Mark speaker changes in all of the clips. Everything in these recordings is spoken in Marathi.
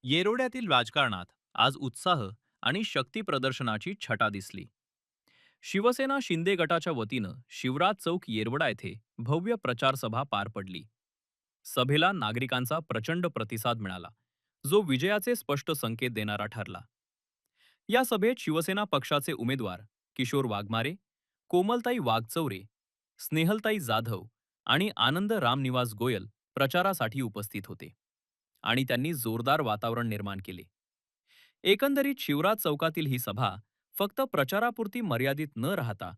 Speaker 1: येरोड्यातील राजकारणात आज उत्साह आणि शक्ती प्रदर्शनाची छटा दिसली. शिवसेना शिंदे गटाच्या वतीनं शिवराज चौक येरवडा येथे भव्य प्रचार सभा पार पडली. सभेला नागरिकांचा प्रचंड प्रतिसाद मिळाला, जो विजयाचे स्पष्ट संकेत देणारा ठरला. या सभेत शिवसेना पक्षाचे उमेदवार किशोर वाघमारे, कोमलताई वाघचौरे, स्नेहलताई जाधव आणि आनंद रामनिवास गोयल प्रचारासाठी उपस्थित होते आणि त्यांनी जोरदार वातावरण निर्माण केले. एकंदरीत शिवराज चौकातील ही सभा फक्त प्रचारापुरती मर्यादित न राहता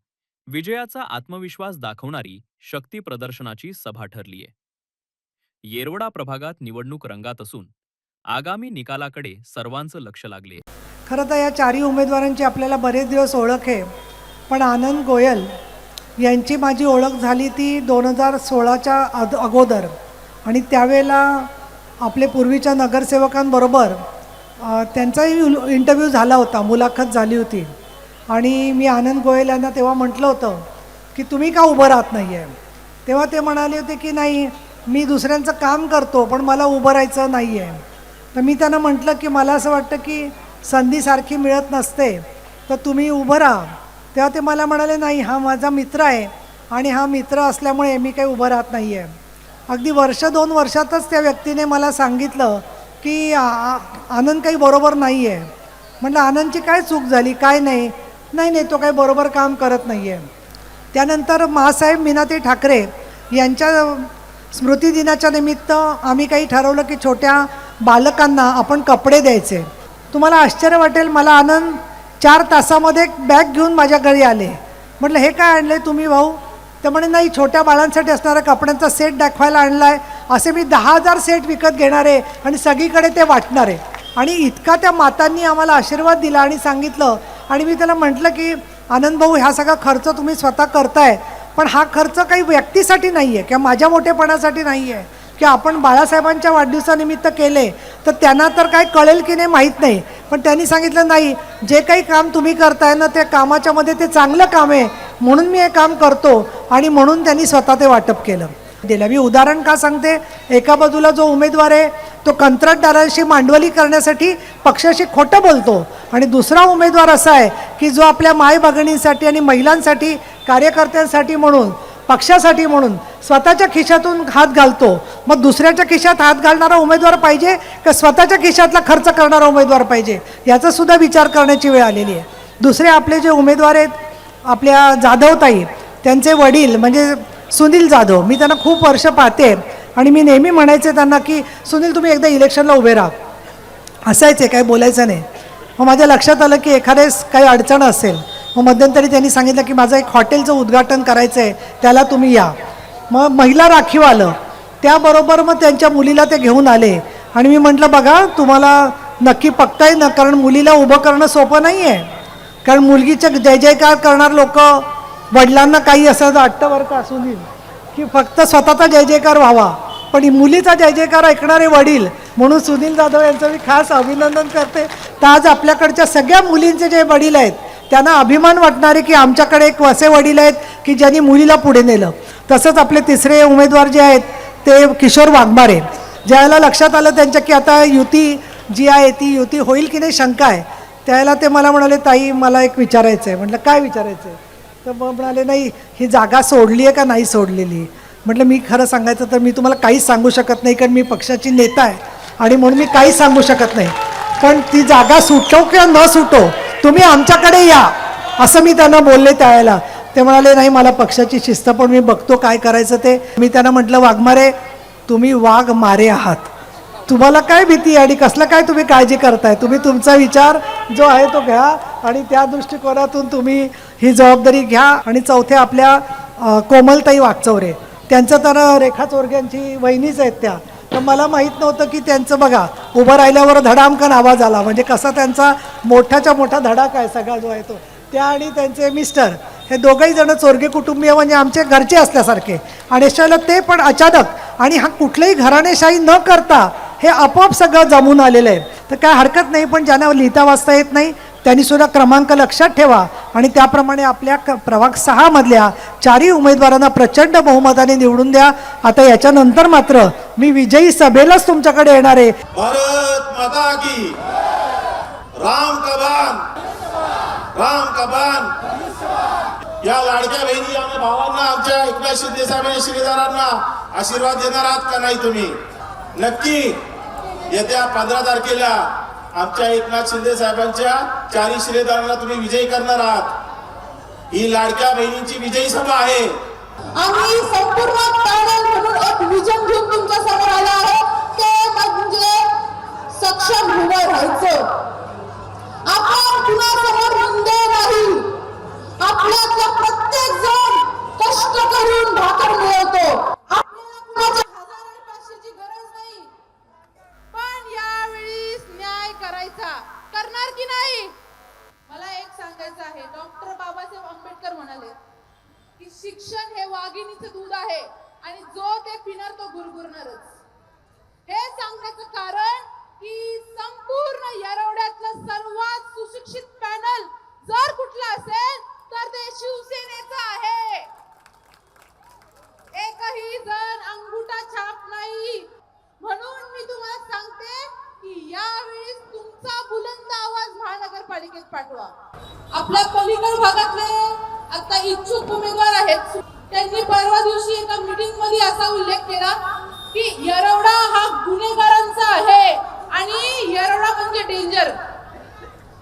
Speaker 1: विजयाचा आत्मविश्वास दाखवणारी शक्ती प्रदर्शनाची सभा ठरलीय. येरवडा प्रभागात निवडणूक रंगात असून आगामी निकालाकडे सर्वांचं लक्ष लागले.
Speaker 2: खरं तर या चारही उमेदवारांची आपल्याला बरेच दिवस ओळख आहे, पण आनंद गोयल यांची माझी ओळख झाली ती 2016च्या अगोदर. आणि त्यावेळेला आपले पूर्वीच्या नगरसेवकांबरोबर त्यांचाही इंटरव्ह्यू झाला होता, मुलाखत झाली होती. आणि मी आनंद गोयल यांना तेव्हा म्हटलं होतं की तुम्ही का उभं राहत नाही आहे. तेव्हा ते म्हणाले होते की नाही, मी दुसऱ्यांचं काम करतो पण मला उभं राहायचं नाही आहे. तर मी त्यांना म्हटलं की मला असं वाटतं की संधीसारखी मिळत नसते, तर तुम्ही उभं राहा. तेव्हा ते मला म्हणाले नाही, हा माझा मित्र आहे आणि हा मित्र असल्यामुळे मी काही उभं राहत नाही आहे. अगदी 1-2 वर्षातच त्या व्यक्तीने मला सांगितलं की आनंद काही बरोबर नाही आहे. म्हटलं आनंदची काय चूक झाली, काय नाही. नाही तो काही बरोबर काम करत नाही आहे. त्यानंतर मासाहेब मीनाताई ठाकरे यांच्या स्मृतिदिनाच्या निमित्त आम्ही काही ठरवलं की छोट्या बालकांना आपण कपडे द्यायचे. तुम्हाला आश्चर्य वाटेल, मला आनंद 4 तासामध्ये एक बॅग घेऊन माझ्या घरी आले. म्हटलं हे काय आणलं आहे तुम्ही भाऊ. ते म्हणे नाही, छोट्या बाळांसाठी असणारा कपड्यांचा सेट दाखवायला आणला आहे. असे मी 10,000 सेट विकत घेणार आहे आणि सगळीकडे ते वाटणार आहे. आणि इतका त्या मातांनी आम्हाला आशीर्वाद दिला आणि सांगितलं. आणि मी त्याला म्हटलं की आनंद भाऊ, हा सगळा खर्च तुम्ही स्वतः करताय, पण हा खर्च काही व्यक्तीसाठी नाही आहे किंवा माझ्या मोठेपणासाठी नाही आहे, की आपण बाळासाहेबांच्या वाढदिवसानिमित्त केले तर त्यांना तर काय कळेल की नाही माहीत नाही. पण त्यांनी सांगितलं नाही, जे काही काम तुम्ही करताय ना त्या कामाच्यामध्ये ते चांगलं काम आहे म्हणून मी हे काम करतो. आणि म्हणून त्यांनी स्वतः ते वाटप केलं. मी उदाहरण का सांगते, एका बाजूला जो उमेदवार आहे तो कंत्राटदारांशी मांडवली करण्यासाठी पक्षाशी खोटं बोलतो, आणि दुसरा उमेदवार असा आहे की जो आपल्या माय भगिनींसाठी आणि महिलांसाठी, कार्यकर्त्यांसाठी म्हणून, पक्षासाठी म्हणून स्वतःच्या खिशातून हात घालतो. मग दुसऱ्याच्या खिशात हात घालणारा उमेदवार पाहिजे का स्वतःच्या खिशातला खर्च करणारा उमेदवार पाहिजे, याचा सुद्धा विचार करण्याची वेळ आलेली आहे. दुसरे आपले जे उमेदवार आहेत, आपल्या जाधवताई, त्यांचे वडील म्हणजे सुनील जाधव, मी त्यांना खूप वर्ष पाहते आणि मी नेहमी म्हणायचे त्यांना की सुनील तुम्ही एकदा इलेक्शनला उभे राहा. असायचे, काही बोलायचं नाही. मग माझ्या लक्षात आलं की एखाद्यास काही अडचण असेल. मग मध्यंतरी त्यांनी सांगितलं की माझं एक हॉटेलचं उद्घाटन करायचं आहे, त्याला तुम्ही या. मग महिला राखीव आलं, त्याबरोबर मग त्यांच्या मुलीला ते घेऊन आले. आणि मी म्हटलं बघा, तुम्हाला नक्की पक्ताय ना, कारण मुलीला उभं करणं सोपं नाही आहे. कारण मुलगीचं जय जयकार करणार लोक वडिलांना काही असं वाटतं बरं का सुनील, की फक्त स्वतःचा जय जयकार व्हावा, पण मुलीचा जय जयकार ऐकणारे वडील. म्हणून सुनील जाधव यांचं मी खास अभिनंदन करते. तर आज आपल्याकडच्या सगळ्या मुलींचे जे वडील आहेत त्यांना अभिमान वाटणारे की आमच्याकडे एक असे वडील आहेत की ज्यांनी मुलीला पुढे नेलं. तसंच आपले तिसरे उमेदवार जे आहेत ते किशोर वाघमारे, ज्यावेळेला लक्षात आलं त्यांच्या की आता युती जी आहे ती युती होईल की नाही शंका आहे, त्यावेळेला ते मला म्हणाले ताई मला एक विचारायचं आहे. म्हटलं काय विचारायचं आहे. तर मग म्हणाले नाही, ही जागा सोडली आहे का नाही सोडलेली. म्हटलं मी खरं सांगायचं तर मी तुम्हाला काहीच सांगू शकत नाही, कारण मी पक्षाची नेता आहे आणि म्हणून मी काहीच सांगू शकत नाही. पण ती जागा सुटो किंवा न सुटो तुम्ही आमच्याकडे या, असं मी त्यांना बोलले त्यावेळेला. ते म्हणाले नाही, मला पक्षाची शिस्त, पण मी बघतो काय करायचं ते. मी त्यांना म्हटलं वाघमारे, तुम्ही वाघ मारे आहात, तुम्हाला काय भीती आणि कसलं काय तुम्ही काळजी करताय. तुम्ही तुमचा विचार जो आहे तो घ्या आणि त्या दृष्टिकोनातून तुम्ही ही जबाबदारी घ्या. आणि चौथे आपल्या कोमलताई वाघचौरे, त्यांचं तर रेखा चोरग्यांची वहिनीच आहेत त्या. तर मला माहीत नव्हतं की त्यांचं बघा उभं राहिल्यावर धडामकन आवाज आला, म्हणजे कसा त्यांचा मोठाच्या मोठा धडाका आहे सगळा जो आहे तो. त्या आणि त्यांचे मिस्टर हे दोघंही जण चोरगे कुटुंबीय, म्हणजे आमचे घरचे असल्यासारखे. आणि अशाला ते पण अचानक, आणि हा कुठल्याही घराणेशाही न करता हे आपोआप सगळं जमून आलेलं आहे. तर काय हरकत नाही, पण ज्यांना लिहिता वाचता येत नाही त्यांनी सुद्धा क्रमांक लक्षात ठेवा आणि त्याप्रमाणे आपल्या प्रभाग 6 मधल्या 4ही उमेदवारांना प्रचंड बहुमताने निवडून द्या. आता याच्यानंतर मात्र मी विजयी सभेलाच तुमच्याकडे येणार आहे.
Speaker 3: भारत माता की राम कबान. या लाडक्या बहिणी आणि भावांना आमच्या एकनाथ शिंदे साहेबांनी शिलेदारांना आशीर्वाद देणार आहात का नाही तुम्ही? नक्की येत्या 15 तारखेला आमच्या एकनाथ शिंदे साहेबांच्या 4ही शिलेदारांना तुम्ही विजयी करणार आहात. ही लाडक्या बहिणींची विजयी सभा आहे.
Speaker 4: आम्ही संपूर्ण पॅनल म्हणून एक विजन घेऊन तुमच्या समोर आलो आहे, ते म्हणजे सक्षम उभं राहायचं. आपण कुणासमोर मुंदे नाही. आपल्यातला प्रत्येक जण कष्ट करून भाकर मिळवतो. आपल्याला कुणाच्या 1000 आणि 500ची गरज नाही, पण यावेळी न्याय करायचा. करणार की नाही? मला एक सांगायचं आहे, डॉक्टर बाबासाहेब आंबेडकर म्हणाले की शिक्षण हे वाघिणीचं दूध आहे आणि जो ते पिणार तो गुरगुरणारच. हे सांगण्याचं कारण की संपूर्ण येरवड्यातलं सर्वात सुशिक्षित पॅनल जर कुठलं असेल तर ते शिवसेनेचं आहे. एकही जण अंगुठा छाप नाही. म्हणून मी तुम्हाला सांगते की यावेळी तुमचा बुलंद आवाज महानगरपालिकेत पाठवा. आपल्या पलीकड भागातले आता इच्छुक उमेदवार आहेत, त्यांनी परवा दिवशी एका मीटिंग मध्ये असा उल्लेख केला की येरवडा हा गुन्हेगारांचा आहे आणि येरवडा म्हणजे डेंजर.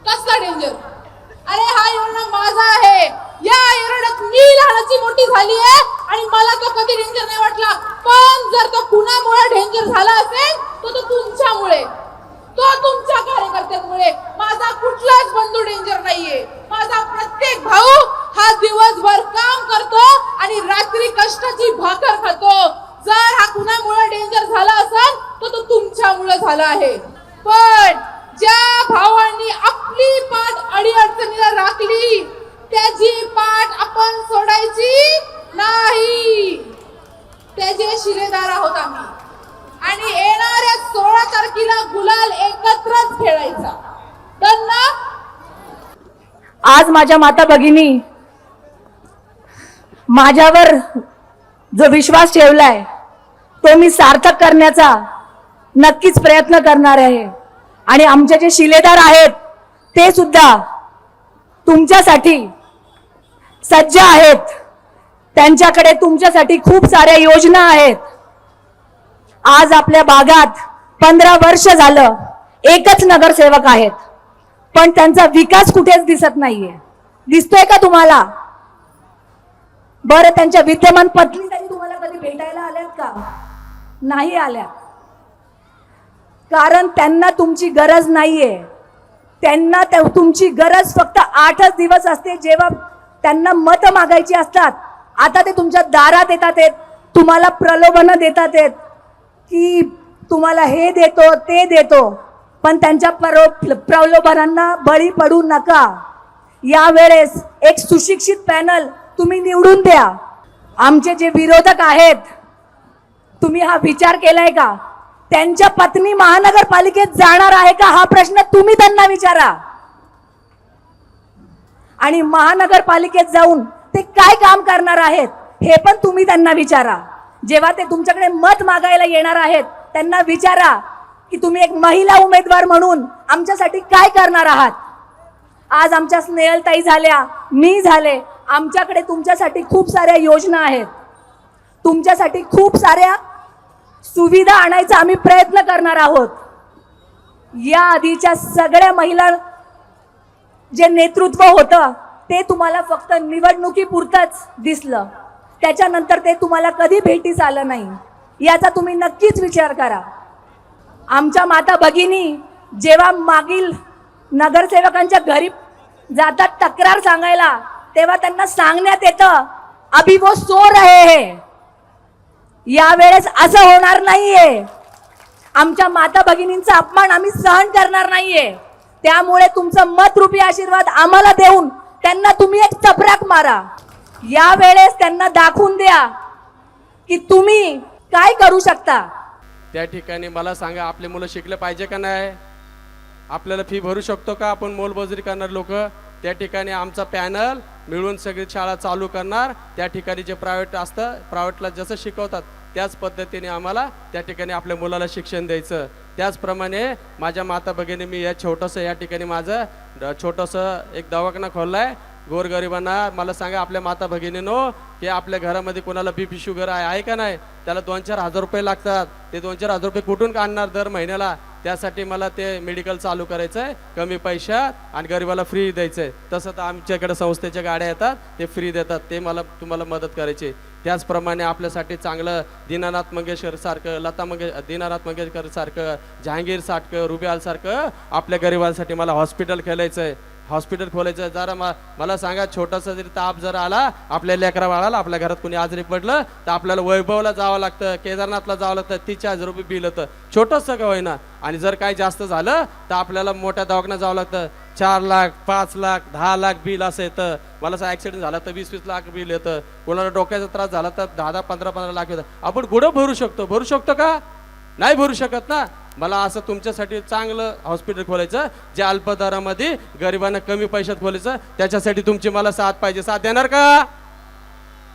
Speaker 4: कसला डेंजर? अरे हा येरवडा माझा आहे. या येरवड्यात मी लहानाची मोठी झाली आहे आणि मला तो कधी डेंजर नाही वाटला. पण जर तो कुणामुळे डेंजर झाला असेल तो तुमच्यामुळे, तो तुमच्या कार्यकर्त्यांमुळे. माझा कुठलाच बंधू डेंजर नाहीये. माझा प्रत्येक भाऊ हा दिवसभर काम करतो आणि रात्री कष्टाची भाकर खातो. जर हा कुणामुळे डेंजर झाला असेल तो तुमच्यामुळे झाला आहे. पण ज्या भावांनी आपली पाठ अडीअडचणीला राखली त्याची पाठ आपण सोडायची नाही. त्याचे शिलेदार आहोत आम्ही आणि येणाऱ्या 16 तारखेला गुलाल एकत्रच खेळायचा. त्यांना
Speaker 5: आज माझ्या माता भगिनी माझ्यावर जो विश्वास ठेवलाय तो मी सार्थक करण्याचा नक्कीच प्रयत्न करणार आहे. आणि आमचे जे शिलेदार आहेत ते सुद्धा तुमच्यासाठी सज्ज आहेत. त्यांच्याकडे तुमच्यासाठी खूप साऱ्या योजना आहेत. आज आपल्या भागात 15 वर्ष झालं एकच नगरसेवक आहेत, पण त्यांचा विकास कुठेच दिसत नाहीये. दिसतोय का तुम्हाला? बरं, त्यांच्या विद्यमान पत्नी त्यांनी तुम्हाला कधी भेटायला आल्यात का? नाही आल्या. कारण त्यांना तुमची गरज नाहीये. त्यांना तुमची गरज फक्त 8च दिवस असते, जेव्हा त्यांना मत मागायची असतात. आता ते तुमच्या दारात येतात, तुम्हाला प्रलोभन देतात की तुम्हाला हे देतो ते देतो, पण त्यांच्या प्रलोभनांना बळी पडू नका. यावेळेस एक सुशिक्षित पॅनल तुम्ही निवडून द्या. आमचे जे विरोधक आहेत, तुम्ही हा विचार केलाय का? त्यांच्या पत्नी महानगरपालिकेत जाणार आहे का हा प्रश्न तुम्ही त्यांना विचारा. आणि महानगरपालिकेत जाऊन ते काय काम करणार आहेत हे पण तुम्ही त्यांना विचारा. जेव्हा ते तुमच्याकडे मत मागायला येणार आहेत त्यांना विचारा की तुम्ही एक महिला उमेदवार म्हणून आमच्यासाठी काय करणार आहात. आज आमच्या स्नेहलताई झाल्या, मी झाले, आमच्याकडे तुमच्यासाठी खूप साऱ्या योजना आहेत. तुमच्यासाठी खूप साऱ्या सुविधा आणायचा आम्ही प्रयत्न करणार आहोत. या आधीच्या सगळ्या महिला जे नेतृत्व होतं ते तुम्हाला फक्त निवडणुकीपुरतंच दिसलं. त्याच्यानंतर ते तुम्हाला कधी भेटीस आलं नाही. याचा तुम्ही नक्कीच विचार करा. आमच्या माता भगिनी जेव्हा मागील नगरसेवकांच्या घरी जातात तक्रार सांगायला, तेव्हा त्यांना सांगण्यात येतं अभी वो सो रहे हैं. यावेळेस असं होणार नाहीये. आमच्या माता भगिनींचा अपमान आम्ही सहन करणार नाहीये. त्यामुळे तुमचं मतरूपी आशीर्वाद आम्हाला देऊन त्यांना तुम्ही एक चपराक मारा. यावेळेस त्यांना दाखवून द्या की तुम्ही काय करू शकता.
Speaker 6: त्या ठिकाणी मला सांगा, आपले मुलं शिकले पाहिजे का नाही? आपल्याला फी भरू शकतो का? आपण मोलमजुरी करणार लोक त्या ठिकाणी आमचा पॅनल मिळून सगळी शाळा चालू करणार. त्या ठिकाणी जे प्रायव्हेट असतं, प्रायव्हेटला जसं शिकवतात त्याच पद्धतीने आम्हाला त्या ठिकाणी आपल्या मुलाला शिक्षण द्यायचं. त्याचप्रमाणे माझ्या माता भगिनी मी या छोटंसं या ठिकाणी माझं छोटंसं एक दवाखाना खोलला आहे गोरगरिबांना. मला सांगा आपल्या माता भगिनीनो की आपल्या घरामध्ये कोणाला BP शुगर आहे का नाही? त्याला 2-4 हजार रुपये लागतात. ते 2-4 हजार रुपये कुठून आणणार दर महिन्याला? त्यासाठी मला ते मेडिकल चालू करायचं आहे कमी पैशात आणि गरिबाला फ्री द्यायचं आहे. तसं तर आमच्याकडे संस्थेच्या गाड्या येतात ते फ्री देतात, ते मला तुम्हाला मदत करायची. त्याचप्रमाणे आपल्यासाठी चांगलं दीनानाथ मंगेशकर सारखं, दीनानाथ मंगेशकर सारखं, जहांगीर सारखं, रुबियाल सारखं आपल्या गरिबांसाठी मला हॉस्पिटल खोलायचं आहे. हॉस्पिटल खोलायचं जरा मला सांगा, छोटासा जरी ताप जर आला आपल्या लेकरा बाळाला, आपल्या घरात कोणी आजारी पडलं तर आपल्याला वैभवला जावं लागतं, केदारनाथला जावं लागतं, 30,000 रुपये बिल होतं छोटंसं का होईना. आणि जर काही जास्त झालं तर आपल्याला मोठ्या दवाखान्यात जावं लागतं. 4 लाख 5 लाख 10 लाख बिल असं येतं. मला असं ॲक्सिडेंट झाला तर 20-20 लाख बिल येतं. कोणाला डोक्याचा त्रास झाला तर 10-10 15-15 लाख येतं. आपण कुठं भरू शकतो का? नाही भरू शकत ना. मला असं तुमच्यासाठी चांगलं हॉस्पिटल खोलायचं जे अल्प दरामध्ये गरिबांना कमी पैशात खोलायचं. त्याच्यासाठी तुमची मला साथ पाहिजे. साथ देणार का?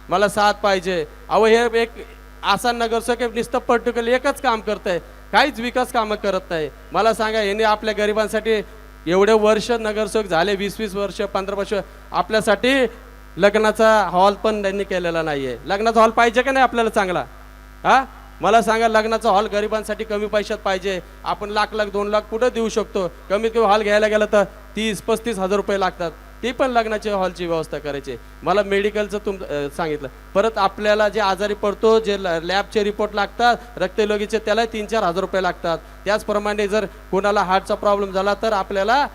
Speaker 6: मला साथ पाहिजे. अहो हे एक असा नगरसेवक नुसतं पर्टिक्युलर एकच काम करत आहे, काहीच विकास कामं करत नाही. मला सांगा यांनी आपल्या गरिबांसाठी एवढे वर्ष नगरसेवक झाले, 20-20 वर्ष 15 वर्ष, आपल्यासाठी लग्नाचा हॉल पण त्यांनी केलेला नाहीये. लग्नाचा हॉल पाहिजे का नाही आपल्याला चांगला? हा मला सांगा, लग्नाचा हॉल गरिबांसाठी कमी पैशात पाहिजे. आपण लाख 2 लाख कुठं देऊ शकतो? कमीत कमी हॉल घ्यायला गेलं तर 30-35 हजार रुपये लागतात. ती पण लग्नाच्या हॉलची व्यवस्था करायची. मला मेडिकलचं सांगितलं. परत आपल्याला जे आजारी पडतो, जे लॅबचे रिपोर्ट लागतात, रक्तलोगीचे, त्याला 3-4 हजार रुपये लागतात. त्याचप्रमाणे जर कोणाला हार्टचा प्रॉब्लेम झाला तर आपल्याला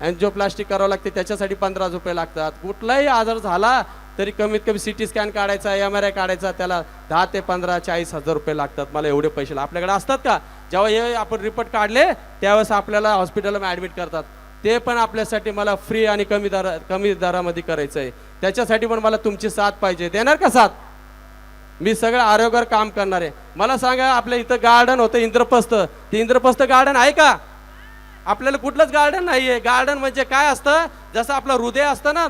Speaker 6: अँजिओप्लास्टिक करावं लागते, त्याच्यासाठी 15 रुपये लागतात. कुठलाही आजार झाला तरी कमीत कमी CT स्कॅन काढायचा, MRI काढायचा, त्याला 10 ते 15-40 हजार रुपये लागतात. मला एवढे पैसे आपल्याकडे असतात का? जेव्हा हे आपण रिपोर्ट काढले त्यावेळेस आपल्याला हॉस्पिटलला ॲडमिट करतात. ते पण आपल्यासाठी मला फ्री आणि कमी दरामध्ये करायचं आहे. त्याच्यासाठी पण मला तुमची साथ पाहिजे. देणार का साथ? मी सगळं आरोग्यावर काम करणार आहे. मला सांगा, आपल्या इथं गार्डन होतं इंद्रप्रस्थ, ते इंद्रप्रस्थ गार्डन आहे का? आपल्याला कुठलंच गार्डन नाही आहे. गार्डन म्हणजे काय असतं? जसं आपलं हृदय असतं ना,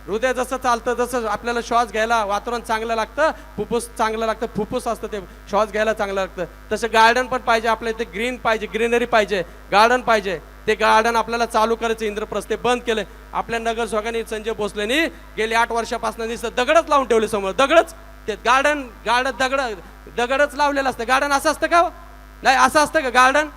Speaker 6: हृदय जसं चालतं, जसं आपल्याला श्वास घ्यायला वातावरण चांगलं लागतं, फुफ्फुस चांगलं लागतं, फुफ्फुस असतं ते श्वास घ्यायला चांगलं लागतं, तसं गार्डन पण पाहिजे आपल्या इथे. ग्रीन पाहिजे, ग्रीनरी पाहिजे, गार्डन पाहिजे. ते गार्डन आपल्याला चालू करायचं. इंद्रप्रस्थ ते बंद केलं आपल्या नगरसेवकांनी, संजय भोसलेनी गेली 8 वर्षापासून नुसतं दगडच लावून ठेवले समोर. दगडच ते गार्डन दगडच लावलेलं असतं. गार्डन असं असतं का? नाही, असं असतं का गार्डन?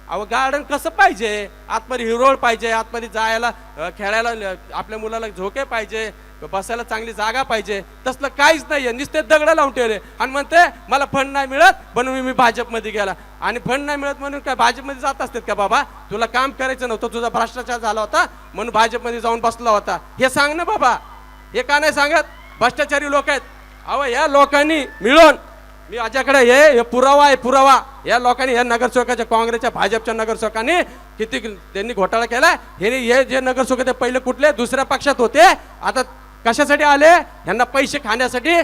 Speaker 6: अहो गार्डन कसं पाहिजे? आतमध्ये हिरोळ पाहिजे, आतमध्ये जायला खेळायला आपल्या मुलाला झोके पाहिजे, बसायला चांगली जागा पाहिजे. तसलं काहीच नाहीये. नुसते दगड लावून ठेवले आणि म्हणते मला फंड नाही मिळत म्हणून मी भाजपमध्ये गेला. आणि फंड नाही मिळत म्हणून काय भाजपमध्ये जात असतात का? बाबा तुला काम करायचं नव्हतं, तुझा भ्रष्टाचार झाला होता म्हणून भाजपमध्ये जाऊन बसला होता, हे सांग ना बाबा. हे का नाही सांगत? भ्रष्टाचारी लोक आहेत. अहो या लोकांनी मिळून, मी माझ्याकडे हे पुरावा आहे, पुरावा. या लोकांनी, या नगरसेवकाच्या, काँग्रेसच्या भाजपच्या नगरसेवकांनी किती त्यांनी घोटाळा केला. हे जे नगरसेवक ते पहिले कुठले दुसऱ्या पक्षात होते, आता कशासाठी आले? यांना पैसे खाण्यासाठी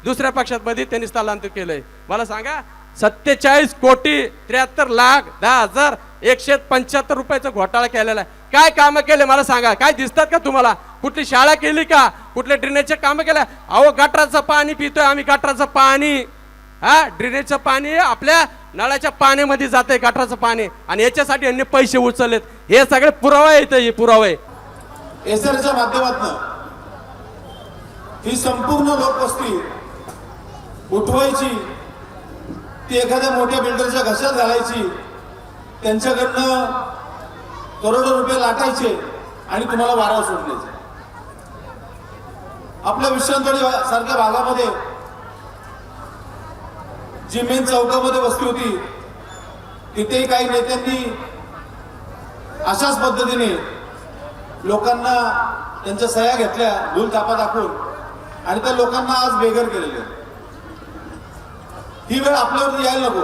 Speaker 6: दुसऱ्या पक्षात मध्ये त्यांनी स्थलांतर केलंय. मला सांगा, 47,73,10,175 रुपयाचा घोटाळा केलेला आहे. काय कामं केले मला सांगा? काय दिसतात का तुम्हाला? कुठली शाळा केली का? कुठले ड्रेनेजचे कामं केलं? अहो गटराचं पाणी पितोय आम्ही, गटराचं पाणी. हा ड्रेनेजचं पाणी आपल्या नळाच्या पाण्यामध्ये जाते, गटराचं पाणी. आणि याच्यासाठी यांनी पैसे उचललेत. हे सगळे पुरावा येतं, हे पुरावे.
Speaker 3: एसआरच्या माध्यमातून ही संपूर्ण लोकवस्ती उठवायची, ती एखाद्या मोठ्या बिल्डरच्या घशात घालायची, त्यांच्याकडनं करोडो रुपये लाटायचे आणि तुम्हाला वारा सोडण्याचे. आपल्या विश्रांतवाडी सारख्या भागामध्ये जी मेन चौकामध्ये वस्ती होती, तिथेही काही नेत्यांनी अशाच पद्धतीने लोकांना त्यांच्या सह्या घेतल्या, धूलतापा दाखवून, आणि त्या लोकांना आज बेघर केलेले. ही वेळ आपल्यावरती यायला नको.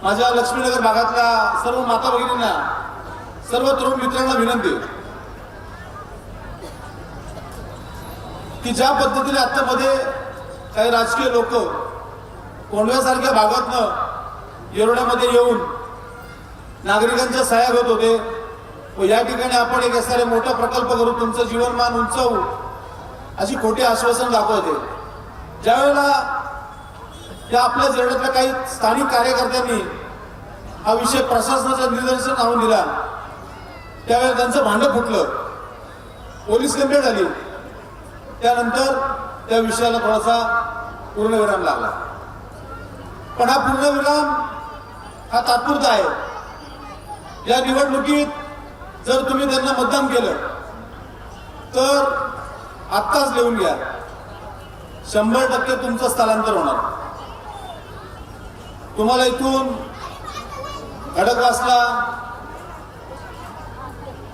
Speaker 3: माझ्या लक्ष्मीनगर भागातल्या सर्व माता भगिनींना, सर्व तरुण मित्रांना विनंती की ज्या पद्धतीने आत्तामध्ये काही राजकीय लोक कोंडव्यासारख्या भागातनं येरवड्यामध्ये येऊन नागरिकांच्या सह्या घेत होते व या ठिकाणी आपण एक असणारे मोठा प्रकल्प करू, तुमचं जीवनमान उंचावू अशी खोटी आश्वासन दाखवते. ज्यावेळेला त्या आपल्या जिल्ह्यातल्या काही स्थानिक कार्यकर्त्यांनी हा विषय प्रशासनाच्या निदर्शन आणून दिला, त्यावेळेला त्यांचं भांडं फुटलं, पोलीस कंप्लेंट झाली. त्यानंतर त्या विषयाला थोडासा पूर्णविराम लागला. पण हा पूर्णविराम हा तात्पुरता आहे. या निवडणुकीत जर तुम्ही त्यांना मतदान केलं तर आत्ताच लिहून घ्या, 100% तुमचं स्थलांतर होणार. तुम्हाला इथून खडकवासला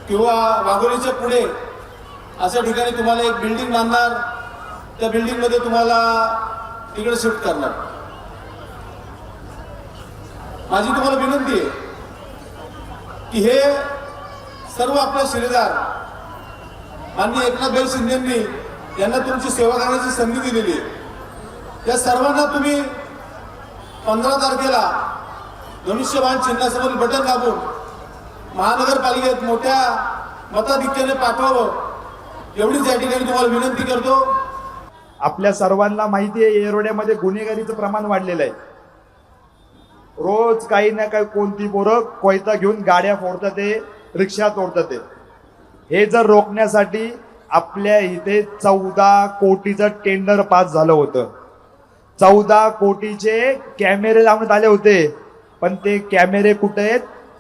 Speaker 3: किंवा वाघोलीच्या पुढे अशा ठिकाणी तुम्हाला एक बिल्डिंग बांधणार, त्या बिल्डिंगमध्ये तुम्हाला तिकडे शिफ्ट करणार. माझी तुम्हाला विनंती आहे की हे सर्व आपले शिलेदार माननीय एकनाथभाई शिंदेंनी यांना तुमची सेवा करण्याची संधी दिलेली आहे. या सर्वांना तुम्ही 15 तारखेला धनुष्यबाण चिन्हासमोर बटन दाबून महानगरपालिकेत मोठ्या मताधिक्याने पाठवावं एवढीच या ठिकाणी तुम्हाला विनंती करतो.
Speaker 7: आपल्या सर्वांना माहिती आहे येरवड्यामध्ये गुन्हेगारीचं प्रमाण वाढलेलं आहे. रोज काही ना काही कोणती पोरं कोयता घेऊन गाड्या फोडतात, रिक्षा तोडतात. हे जर रोखण्यासाठी आपल्या इथे 14 कोटीचं टेंडर पास झालं होतं. 14 कोटीचे कॅमेरे लावण्यात आले होते, पण ते कॅमेरे कुठे आहेत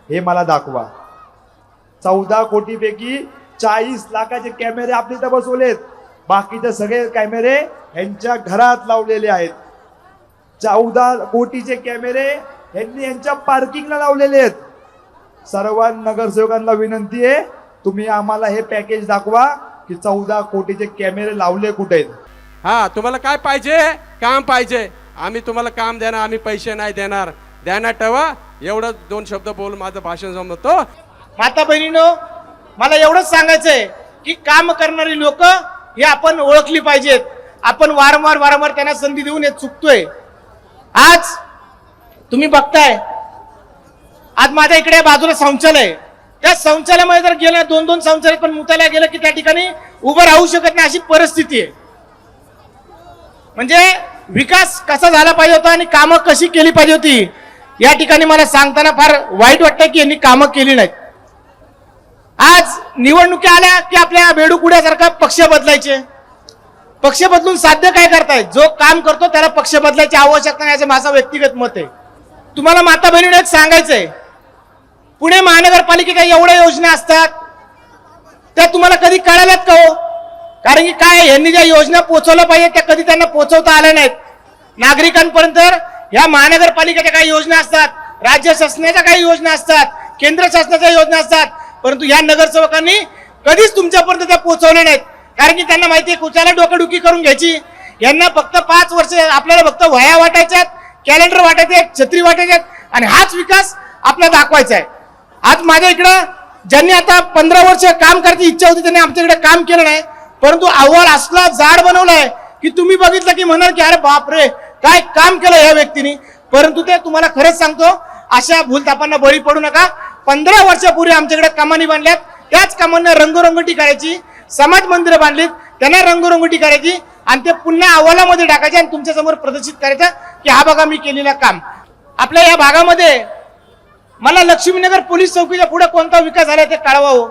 Speaker 7: हे मला दाखवा. 14 कोटीपैकी 40 लाखाचे कॅमेरे आपल्या इथं बसवलेत, बाकीचे सगळे कॅमेरे यांच्या घरात लावलेले आहेत. 14 कोटीचे कॅमेरे यांनी यांच्या पार्किंगला लावलेले आहेत. सर्व नगरसेवकांना विनंती आहे, तुम्ही आम्हाला हे पॅकेज दाखवा की 14 कोटीचे कॅमेरे लावले कुठे आहेत.
Speaker 6: हा, तुम्हाला काय पाहिजे? काम पाहिजे. आम्ही तुम्हाला काम देणार, आम्ही पैसे नाही देणार. ध्यानात ठेवा. एवढं 2 शब्द बोलून माझं भाषण संपतो.
Speaker 8: माता बहिणीनो, मला एवढंच सांगायचंय की काम करणारी लोक हे आपण ओळखली पाहिजेत. आपण वारंवार त्यांना संधी देऊन हे चुकतोय. आज तुम्ही बघताय, आज माझ्या इकडे बाजूला शौचालय, त्या शौचालयामध्ये जर गेलं 2-2 शौचालय पण मुतायला गेलं की त्या ठिकाणी उभं राहू शकत नाही अशी परिस्थिती आहे. म्हणजे विकास कसा झाला पाहिजे होता आणि कामं कशी केली पाहिजे होती या ठिकाणी मला सांगताना फार वाईट वाटतं की यांनी कामं केली नाहीत. आज निवडणुकी आल्या की आपल्या बेडूकुड्यासारखा पक्ष बदलायचे. पक्ष बदलून साध्य काय करतायत? जो काम करतो त्याला पक्ष बदलायची आवश्यकता नाही, असं माझं व्यक्तिगत मत आहे. तुम्हाला माता बहिणीने एक सांगायचंय, पुणे महानगरपालिकेच्या एवढ्या योजना असतात त्या तुम्हाला कधी कळाल्यात का हो? कारण की काय, यांनी ज्या योजना पोहोचवल्या पाहिजे त्या कधी त्यांना पोहोचवता आल्या नाहीत नागरिकांपर्यंत. या महानगरपालिकेच्या काही योजना असतात, राज्य शासनाच्या काही योजना असतात, केंद्र शासनाच्या योजना असतात, परंतु या नगरसेवकांनी कधीच तुमच्यापर्यंत त्या पोहोचवल्या नाहीत. कारण की त्यांना माहिती आहे कुचाला डोकेडुकी करून घ्यायची. यांना फक्त 5 वर्ष आपल्याला फक्त वह्या वाटायच्यात, कॅलेंडर वाटायचे, छत्री वाटायच्यात आणि हाच विकास आपल्याला दाखवायचा आहे. आज माझ्या इकडं ज्यांनी आता 15 वर्ष काम करायची इच्छा होती त्यांनी आमच्याकडे काम केलं नाही, परंतु अहवाल असला जाड बनवलाय की तुम्ही बघितलं की म्हणाल की अरे बापरे काय काम केलं या व्यक्तीने. परंतु ते तुम्हाला खरंच सांगतो, अशा भूलथापांना बळी पडू नका. 15 वर्षापूर्वी आमच्याकडे कमानी बांधल्यात, त्याच कमांना रंगरंगोटी करायची, समाज मंदिरं बांधलीत त्यांना रंगरंगोटी करायची आणि ते पुन्हा अहवालामध्ये टाकायचे आणि तुमच्या समोर प्रदर्शित करायचं की हा बघा मी केलेलं काम. आपल्या या भागामध्ये मला लक्ष्मीनगर पोलीस चौकीच्या पुढे कोणता विकास झाला ते कळवा हो.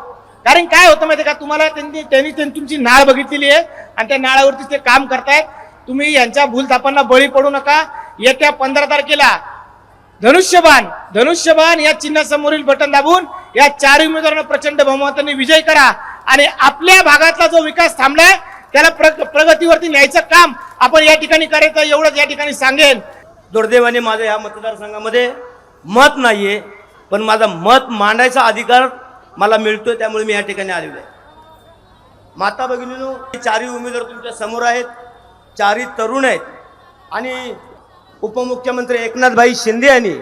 Speaker 8: कारण काय होतं माहिती का, तुम्हाला त्यांनी तुमची नाळ बघितलेली आहे आणि त्या नाळावरती ते काम करतायत. तुम्ही यांच्या भूलथापांना बळी पडू नका. येत्या 15 तारखेला धनुष्यबाण या चिन्हासमोरील बटन दाबून या 4 उमेदवारांना प्रचंड बहुमताने विजय करा आणि आपल्या भागातला जो विकास थांबलाय त्याला प्रगतीवरती न्यायचं काम आपण या ठिकाणी करायचं, एवढंच या ठिकाणी सांगेन.
Speaker 9: दुर्दैवाने माझं या मतदारसंघामध्ये मत नाहीये, पण माझा मत मांडायचा अधिकार मला मिळतोय, त्यामुळे मी या ठिकाणी आलेलो आहे. माता भगिनींनो, 4 उमेदवार तुमच्या समोर आहेत, 4 तरुण आहेत आणि उपमुख्यमंत्री एकनाथभाई शिंदे यांनी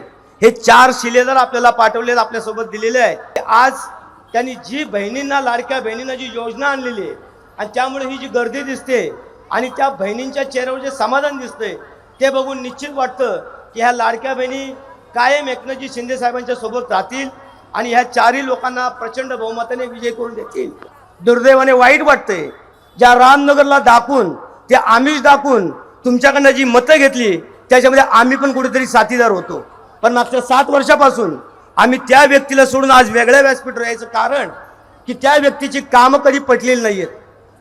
Speaker 9: हे 4 शिलेदार आपल्याला पाठवले, आपल्यासोबत दिलेले आहेत. आज त्यांनी जी बहिणींना, लाडक्या बहिणींना जी योजना आणलेली आहे आणि त्यामुळे ही जी गर्दी दिसते आणि त्या बहिणींच्या चेहऱ्यावर जे समाधान दिसतंय ते बघून निश्चित वाटतं की ह्या लाडक्या बहिणी कायम एकनाथजी शिंदे साहेबांच्या सोबत राहतील आणि ह्या चारही लोकांना प्रचंड बहुमताने विजय करून देतील. दुर्दैवाने वाईट वाटतंय, ज्या रामनगरला दाखवून, ते आमिष दाखवून तुमच्याकडनं जी मतं घेतली त्याच्यामध्ये आम्ही पण कुठेतरी साथीदार होतो. पण मागच्या 7 वर्षापासून आम्ही त्या व्यक्तीला सोडून आज वेगळ्या व्यासपीठावर यायचं कारण की त्या व्यक्तीची कामं कधी पटलेली नाहीयेत.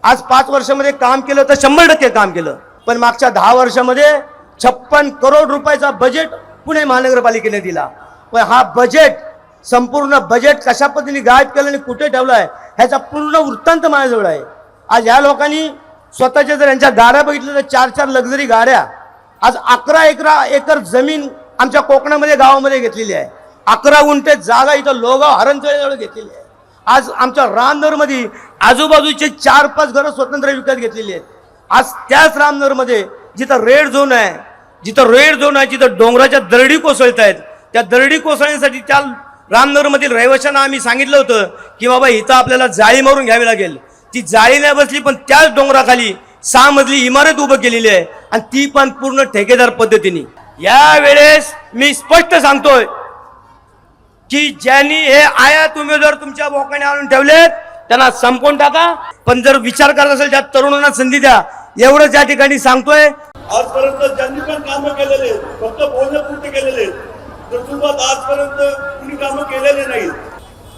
Speaker 9: आज 5 वर्षामध्ये काम केलं तर 100% काम केलं, पण मागच्या 10 वर्षामध्ये 56 करोड रुपयाचा बजेट पुणे महानगरपालिकेने दिला. पण हा बजेट, संपूर्ण बजेट कशा पद्धतीने गायब केलं आणि कुठे ठेवलाय ह्याचा पूर्ण वृत्तांत माझ्याजवळ आहे. आज ह्या लोकांनी स्वतःच्या जर यांच्या गाड्या बघितल्या तर 4-4 लक्झरी गाड्या, आज 11 एकर जमीन आमच्या कोकणामध्ये गावामध्ये घेतलेली आहे. 11 गुंठे जागा इथं लोगाव हरणचळीजवळ घेतलेली आहे. आज आमच्या रामनगरमध्ये आजूबाजूचे 4-5 घरं स्वतंत्र विकत घेतलेली आहेत. आज त्याच रामनगरमध्ये जिथं रेड झोन आहे, जिथं डोंगराच्या दरडी कोसळत आहेत, त्या दरडी कोसळण्यासाठी त्या रामनगरमधील रहिवाशांना आम्ही सांगितलं होतं की बाबा इथं आपल्याला जाळी मारून घ्यावी लागेल. ती जाळी नाही बसली, पण त्याच डोंगराखाली 6 मजली इमारत उभं केलेली आहे आणि ती पण पूर्ण ठेकेदार पद्धतीने. यावेळेस मी स्पष्ट सांगतोय की ज्यांनी हे आयात उमेदवार तुमच्या बोकाने आणून ठेवलेत त्यांना संपवून टाका. पण जर विचार करत असेल त्या तरुणांना संधी द्या, एवढंच या ठिकाणी सांगतोय.
Speaker 3: आजपर्यंत ज्यांनी पण कामं केलेले, फक्त बोलण्यापुरते केलेले, तर तुमच्यात आजपर्यंत कुणी कामं केलेले नाहीत.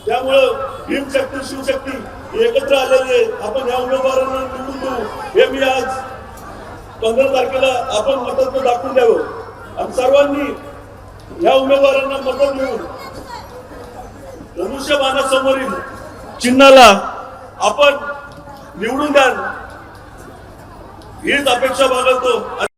Speaker 3: त्यामुळं भीमशक्ती शिवशक्ती एकत्र आलेले आपण या उमेदवारांना निवडून देऊ, हे मी आज 15 तारखेला आपण मतं दाखवून द्यावं आणि सर्वांनी या उमेदवारांना मतं देऊन धनुष्यबाणासमोरील चिन्हाला आपण निवडून द्याल हीच अपेक्षा बाळगतो.